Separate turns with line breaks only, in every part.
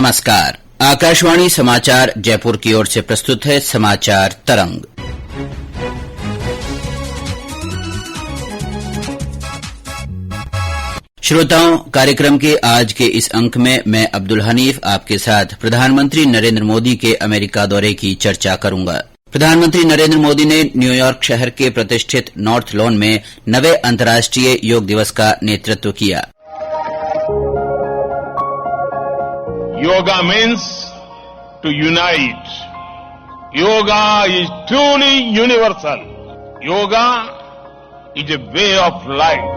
नमस्कार। आकाशवाणी समाचार जयपुर की ओर से प्रस्तुत है समाचार तरंग। श्रोताओं, कार्यक्रम के आज के इस अंक में मैं अब्दुल हनीफ आपके साथ प्रधानमंत्री नरेंद्र मोदी के अमेरिका दौरे की चर्चा करूंगा। प्रधानमंत्री नरेंद्र मोदी ने न्यूयॉर्क शहर के प्रतिष्ठित नॉर्थ लॉन में 9वें अंतर्राष्ट्रीय योग दिवस का नेतृत्व किया।
Yoga means to unite. Yoga is truly universal. Yoga is a way of life.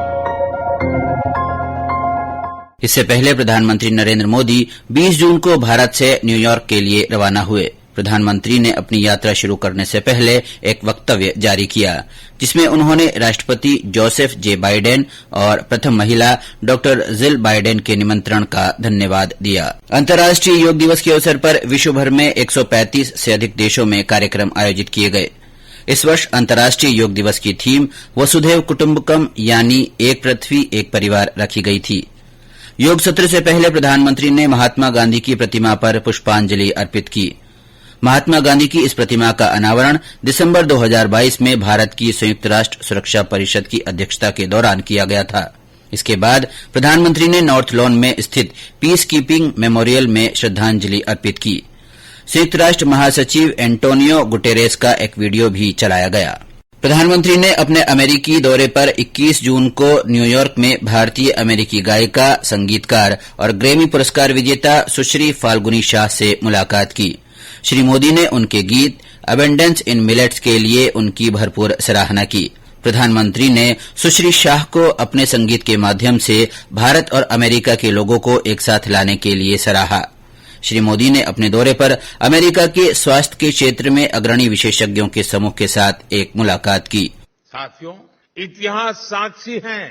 इससे पहले प्रधानमंत्री नरेंद्र मोदी 20 जून को भारत से न्यूयॉर्क के लिए रवाना हुए। प्रधानमंत्री ने अपनी यात्रा शुरू करने से पहले एक वक्तव्य जारी किया, जिसमें उन्होंने राष्ट्रपति जोसेफ जे बाइडेन और प्रथम महिला डॉक्टर जिल बाइडेन के निमंत्रण का धन्यवाद दिया। अंतर्राष्ट्रीय योग दिवस के अवसर पर विश्व भर में 135 से अधिक देशों में कार्यक्रम आयोजित किए गए। इस वर्ष अंतर्राष्ट्रीय योग दिवस की थीम वसुधैव कुटुम्बकम यानी एक पृथ्वी एक परिवार रखी गई थी। योग सत्र से पहले प्रधानमंत्री ने महात्मा गांधी की प्रतिमा पर पुष्पांजलि अर्पित की। महात्मा गांधी की इस प्रतिमा का अनावरण दिसंबर 2022 में भारत की संयुक्त राष्ट्र सुरक्षा परिषद की अध्यक्षता के दौरान किया गया था। इसके बाद प्रधानमंत्री ने नॉर्थ लॉन में स्थित पीस कीपिंग मेमोरियल में श्रद्धांजलि अर्पित की। संयुक्त राष्ट्र महासचिव एंटोनियो गुटेरेस का एक वीडियो भी चलाया गया। प्रधानमंत्री ने अपने अमेरिकी दौरे पर 21 जून को न्यूयॉर्क में भारतीय अमेरिकी गायिका, संगीतकार और ग्रैमी पुरस्कार विजेता सुश्री फाल्गुनी शाह से मुलाकात की। श्री मोदी ने उनके गीत अबेंडेंस इन मिलेट्स के लिए उनकी भरपूर सराहना की। प्रधानमंत्री ने सुश्री शाह को अपने संगीत के माध्यम से भारत और अमेरिका के लोगों को एक साथ लाने के लिए सराहा। श्री मोदी ने अपने दौरे पर अमेरिका के स्वास्थ्य के क्षेत्र में अग्रणी विशेषज्ञों के समूह के साथ एक मुलाकात की।
साथियों, इतिहास साक्षी है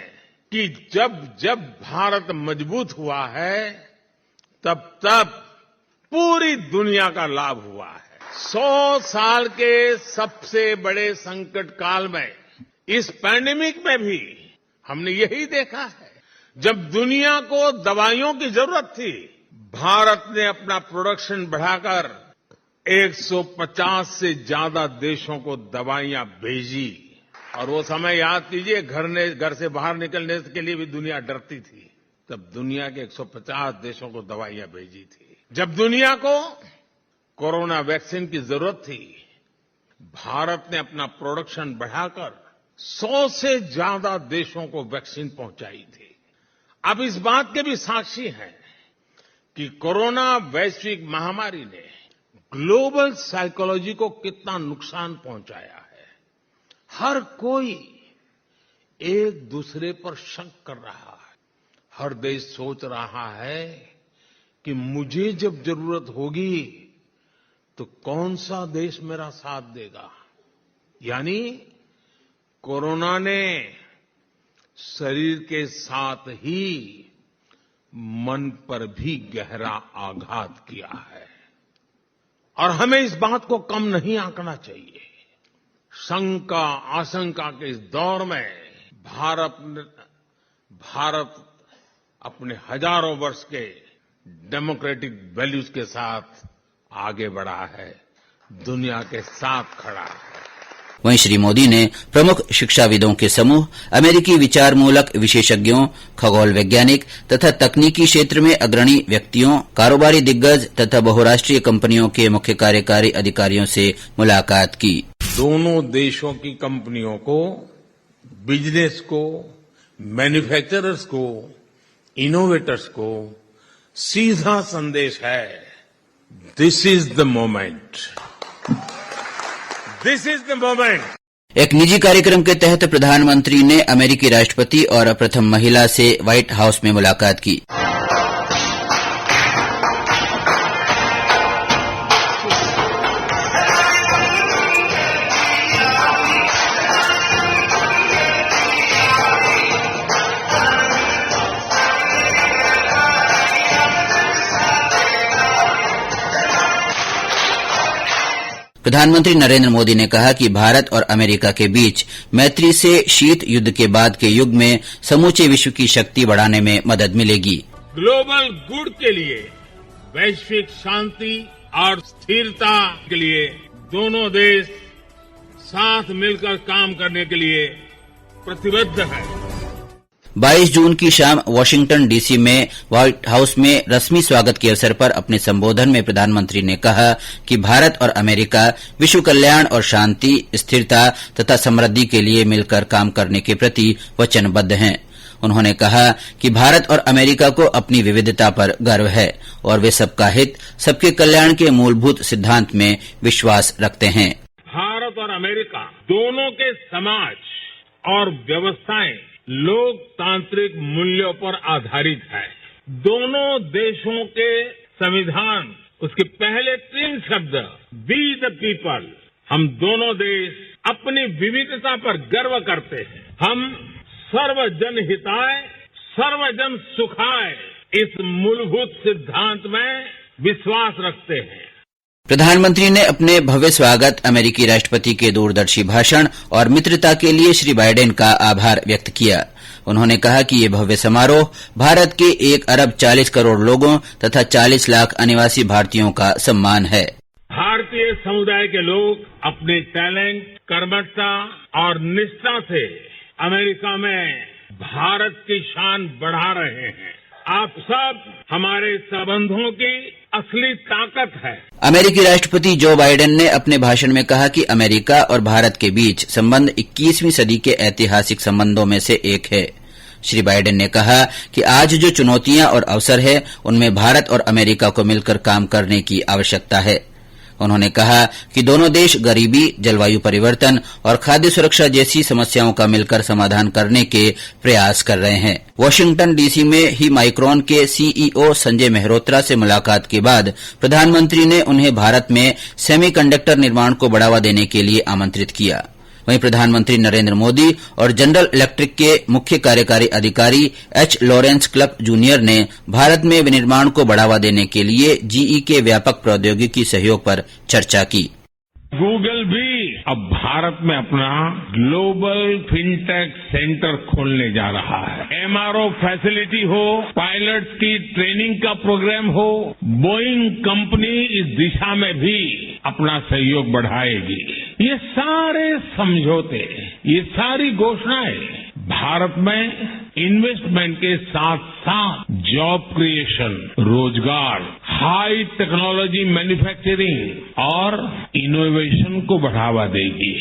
कि जब जब भारत मजबूत हुआ है तब तब पूरी दुनिया का लाभ हुआ है। 100 साल के सबसे बड़े संकट काल में, इस पैंडेमिक में भी हमने यही देखा है। जब दुनिया को दवाइयों की जरूरत थी, भारत ने अपना प्रोडक्शन बढ़ाकर 150 से ज्यादा देशों को दवाइयां भेजी। और वो समय याद कीजिए, घर से बाहर निकलने के लिए भी दुनिया डरती थी। तब दुनिया के 150 देशों को दवाइयां भेजी थी। जब दुनिया को कोरोना वैक्सीन की जरूरत थी, भारत ने अपना प्रोडक्शन बढ़ाकर 100 से ज्यादा देशों को वैक्सीन पहुंचाई थी। अब इस बात के भी साक्षी हैं कि कोरोना वैश्विक महामारी ने ग्लोबल साइकोलॉजी को कितना नुकसान पहुंचाया है। हर कोई एक दूसरे पर शक कर रहा है। हर देश सोच रहा है कि मुझे जब जरूरत होगी तो कौन सा देश मेरा साथ देगा। यानी कोरोना ने शरीर के साथ ही मन पर भी गहरा आघात किया है और हमें इस बात को कम नहीं आंकना चाहिए। शंका आशंका के इस दौर में भारत अपने हजारों वर्ष के डेमोक्रेटिक वैल्यूज के साथ आगे बढ़ा है, दुनिया के साथ खड़ा है।
वहीं श्री मोदी ने प्रमुख शिक्षाविदों के समूह, अमेरिकी विचार मूलक विशेषज्ञों, खगोल वैज्ञानिक तथा तकनीकी क्षेत्र में अग्रणी व्यक्तियों, कारोबारी दिग्गज तथा बहुराष्ट्रीय कंपनियों के मुख्य कार्यकारी अधिकारियों से मुलाकात की।
दोनों देशों की कंपनियों को, बिजनेस को, मैन्युफैक्चरर्स को, इनोवेटर्स को सीधा संदेश है, this is the moment, this is the moment.
एक निजी कार्यक्रम के तहत प्रधानमंत्री ने अमेरिकी राष्ट्रपति और प्रथम महिला से व्हाइट हाउस में मुलाकात की। प्रधानमंत्री नरेंद्र मोदी ने कहा कि भारत और अमेरिका के बीच मैत्री से शीत युद्ध के बाद के युग में समूचे विश्व की शक्ति बढ़ाने में मदद मिलेगी।
ग्लोबल गुड के लिए वैश्विक शांति और स्थिरता के लिए दोनों देश साथ मिलकर काम करने के लिए प्रतिबद्ध है।
22 जून की शाम वाशिंगटन डीसी में व्हाइट हाउस में रस्मी स्वागत के अवसर पर अपने संबोधन में प्रधानमंत्री ने कहा कि भारत और अमेरिका विश्व कल्याण और शांति, स्थिरता तथा समृद्धि के लिए मिलकर काम करने के प्रति वचनबद्ध हैं। उन्होंने कहा कि भारत और अमेरिका को अपनी विविधता पर गर्व है और वे सबका हित, सबके कल्याण के मूलभूत सिद्धांत में विश्वास रखते हैं।
भारत और अमेरिका दोनों के समाज और व्यवस्थाएं लोकतांत्रिक मूल्यों पर आधारित है। दोनों देशों के संविधान, उसके पहले 3 शब्द वी द पीपल। हम दोनों देश अपनी विविधता पर गर्व करते हैं। हम सर्वजन हिताय, सर्वजन सुखाय इस मूलभूत सिद्धांत में विश्वास रखते हैं।
प्रधानमंत्री ने अपने भव्य स्वागत, अमेरिकी राष्ट्रपति के दूरदर्शी भाषण और मित्रता के लिए श्री बाइडेन का आभार व्यक्त किया। उन्होंने कहा कि ये भव्य समारोह भारत के 1 अरब 40 करोड़ लोगों तथा 40 लाख अनिवासी भारतीयों का सम्मान है।
भारतीय समुदाय के लोग अपने टैलेंट, कर्मठता और निष्ठा से अमेरिका में भारत की शान बढ़ा रहे हैं। आप सब हमारे संबंधों की असली ताकत है।
अमेरिकी राष्ट्रपति जो बाइडेन ने अपने भाषण में कहा कि अमेरिका और भारत के बीच संबंध 21वीं सदी के ऐतिहासिक संबंधों में से एक है। श्री बाइडेन ने कहा कि आज जो चुनौतियां और अवसर है, उनमें भारत और अमेरिका को मिलकर काम करने की आवश्यकता है। उन्होंने कहा कि दोनों देश गरीबी, जलवायु परिवर्तन और खाद्य सुरक्षा जैसी समस्याओं का मिलकर समाधान करने के प्रयास कर रहे हैं। वाशिंगटन डीसी में ही माइक्रोन के सीईओ संजय मेहरोत्रा से मुलाकात के बाद प्रधानमंत्री ने उन्हें भारत में सेमीकंडक्टर निर्माण को बढ़ावा देने के लिए आमंत्रित किया। वहीं प्रधानमंत्री नरेंद्र मोदी और जनरल इलेक्ट्रिक के मुख्य कार्यकारी अधिकारी एच लॉरेंस क्लप जूनियर ने भारत में विनिर्माण को बढ़ावा देने के लिए जीई के व्यापक प्रौद्योगिकी सहयोग पर चर्चा की।
गूगल भी अब भारत में अपना ग्लोबल फिनटेक सेंटर खोलने जा रहा है। एमआरओ फैसिलिटी हो, पायलट्स की ट्रेनिंग का प्रोग्राम हो, बोइंग कंपनी इस दिशा में भी अपना सहयोग बढ़ाएगी। ये सारे समझौते, ये सारी घोषणाएं भारत में इन्वेस्टमेंट के साथ साथ जॉब क्रिएशन, रोजगार, हाई टेक्नोलॉजी मैन्युफैक्चरिंग और इनोवेशन को बढ़ावा देगी।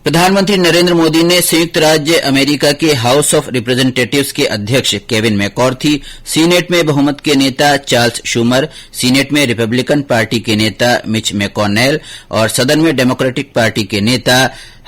प्रधानमंत्री नरेंद्र मोदी ने संयुक्त राज्य अमेरिका के हाउस ऑफ रिप्रेजेंटेटिव्स के अध्यक्ष केविन मैककार्थी, सीनेट में बहुमत के नेता चार्ल्स शूमर, सीनेट में रिपब्लिकन पार्टी के नेता मिच मैकोनेल और सदन में डेमोक्रेटिक पार्टी के नेता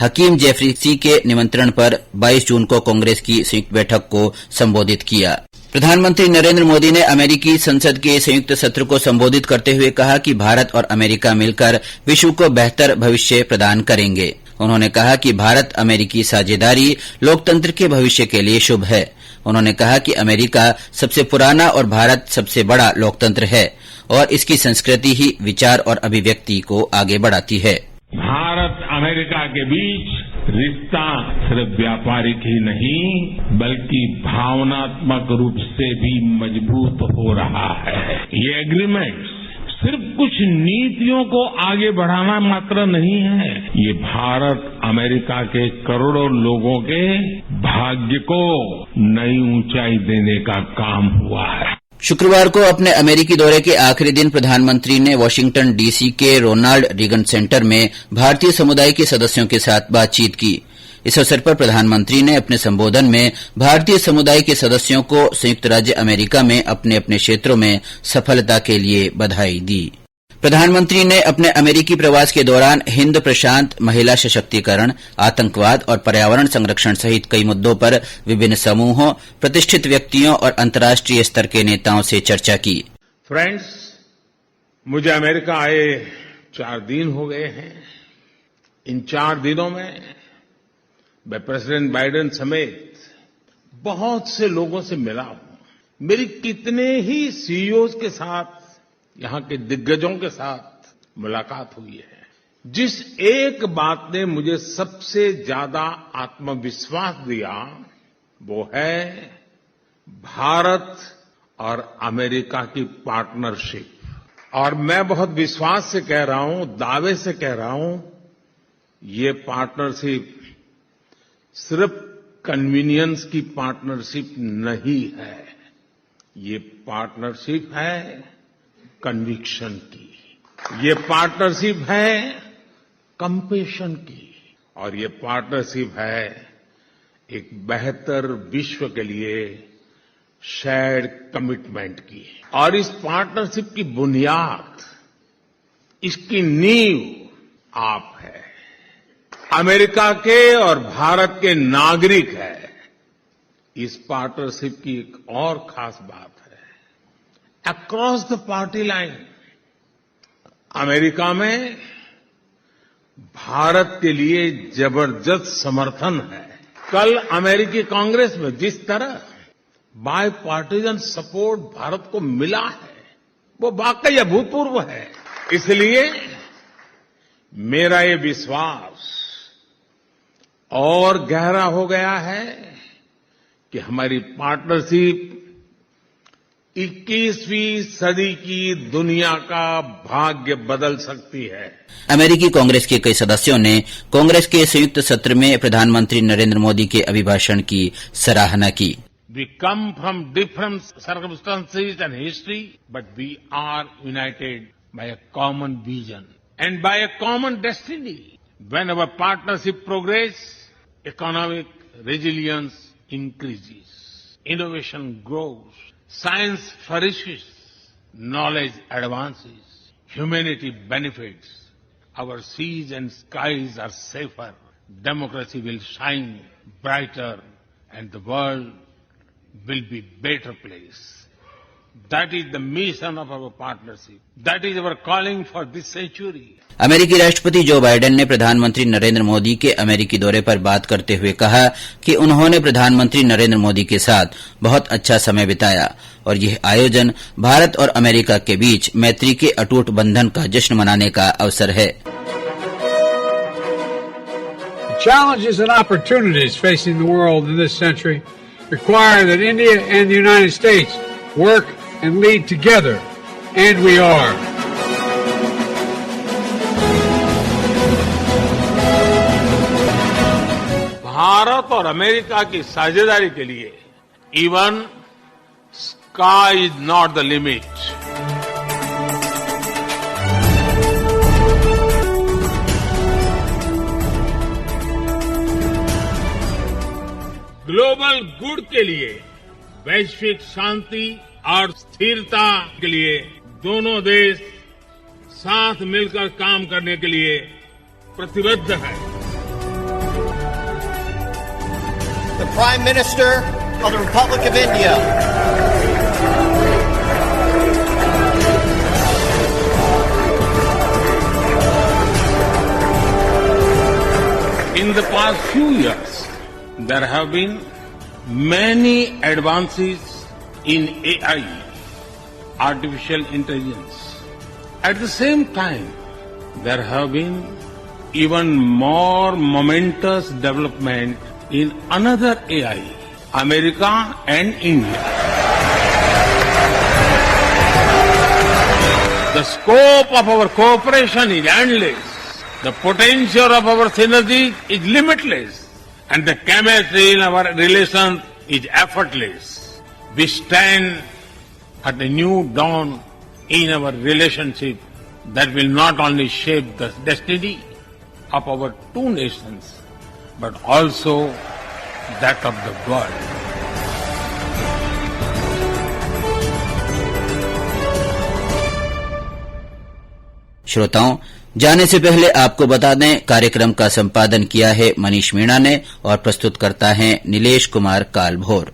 हकीम जेफरीसी के निमंत्रण पर 22 जून को कांग्रेस की संयुक्त बैठक को संबोधित किया। प्रधानमंत्री नरेंद्र मोदी ने अमेरिकी संसद के संयुक्त सत्र को संबोधित करते हुए कहा कि भारत और अमेरिका मिलकर विश्व को बेहतर भविष्य प्रदान करेंगे। उन्होंने कहा कि भारत अमेरिकी साझेदारी लोकतंत्र के भविष्य के लिए शुभ है। उन्होंने कहा कि अमेरिका सबसे पुराना और भारत सबसे बड़ा लोकतंत्र है और इसकी संस्कृति ही विचार और अभिव्यक्ति को आगे बढ़ाती है।
भारत अमेरिका के बीच रिश्ता सिर्फ व्यापारिक ही नहीं बल्कि भावनात्मक रूप से भी मजबूत हो रहा है। ये एग्रीमेंट सिर्फ कुछ नीतियों को आगे बढ़ाना मात्र नहीं है, ये भारत अमेरिका के करोड़ों लोगों के भाग्य को नई ऊंचाई देने का काम हुआ है।
शुक्रवार को अपने अमेरिकी दौरे के आखिरी दिन प्रधानमंत्री ने वाशिंगटन डीसी के रोनाल्ड रीगन सेंटर में भारतीय समुदाय के सदस्यों के साथ बातचीत की। इस अवसर पर प्रधानमंत्री ने अपने संबोधन में भारतीय समुदाय के सदस्यों को संयुक्त राज्य अमेरिका में अपने अपने क्षेत्रों में सफलता के लिए बधाई दी। प्रधानमंत्री ने अपने अमेरिकी प्रवास के दौरान हिंद प्रशांत, महिला सशक्तिकरण, आतंकवाद और पर्यावरण संरक्षण सहित कई मुद्दों पर विभिन्न समूहों, प्रतिष्ठित व्यक्तियों और अंतर्राष्ट्रीय स्तर के नेताओं से चर्चा की।
फ्रेंड्स, मुझे अमेरिका आए 4 दिन हो गए हैं। इन 4 दिनों में मैं प्रेसिडेंट बाइडेन समेत बहुत से लोगों से मिला हूं। मेरी कितने ही सीईओज के साथ, यहां के दिग्गजों के साथ मुलाकात हुई है। जिस एक बात ने मुझे सबसे ज्यादा आत्मविश्वास दिया वो है भारत और अमेरिका की पार्टनरशिप। और मैं बहुत विश्वास से कह रहा हूं, दावे से कह रहा हूं, ये पार्टनरशिप सिर्फ कन्वीनियंस की पार्टनरशिप नहीं है, ये पार्टनरशिप है कन्विक्शन की, ये पार्टनरशिप है कंपैशन की, और ये पार्टनरशिप है एक बेहतर विश्व के लिए शेयर्ड कमिटमेंट की। और इस पार्टनरशिप की बुनियाद, इसकी नींव आप है, अमेरिका के और भारत के नागरिक है। इस पार्टनरशिप की एक और खास बात है, across the party line America में भारत के लिए जबरदस्त समर्थन है। कल अमेरिकी कांग्रेस में जिस तरह बाय पार्टीजन सपोर्ट भारत को मिला है, वो वाकई अभूतपूर्व है। इसलिए मेरा ये विश्वास और गहरा हो गया है कि हमारी पार्टनरशिप 21वीं सदी की दुनिया का भाग्य बदल सकती है।
अमेरिकी कांग्रेस के कई सदस्यों ने कांग्रेस के संयुक्त सत्र में प्रधानमंत्री नरेंद्र मोदी के अभिभाषण की सराहना की।
We come from different circumstances and history, but we are united by a common vision and by a common destiny. When our partnership progresses, economic resilience increases, innovation grows, science flourishes, knowledge advances, humanity benefits, our seas and skies are safer, democracy will shine brighter, and the world will be better place. That is the mission of our partnership. That is our calling for this century.
अमेरिकी राष्ट्रपति Joe Biden ने प्रधानमंत्री नरेंद्र मोदी के अमेरिकी दौरे पर बात करते हुए कहा कि उन्होंने प्रधानमंत्री नरेंद्र मोदी के साथ बहुत अच्छा समय बिताया और यह आयोजन भारत और अमेरिका के बीच मैत्री के अटूट बंधन का जश्न मनाने का अवसर है।
Challenges and opportunities facing the world in this century require that India and the United States work and lead together, and we are.
Bharat और अमेरिका की साझेदारी के लिए even sky is not the limit. Global good के लिए, वैश्विक शांति और स्थिरता के लिए दोनों देश साथ मिलकर काम करने के लिए प्रतिबद्ध है।
The Prime Minister of the Republic of India.
In the past few years, there have been many advances in AI, artificial intelligence. At the same time, there have been even more momentous development in another AI, America and India. The scope of our cooperation is endless. The potential of our synergy is limitless. And the chemistry in our relations is effortless. We stand at a new dawn in our relationship that will not only shape the destiny of our two nations, but also that of the world.
श्रोताओं, जाने से पहले आपको बता दें, कार्यक्रम का संपादन किया है मनीष मीणा ने और प्रस्तुत करता है नीलेश कुमार कालभोर।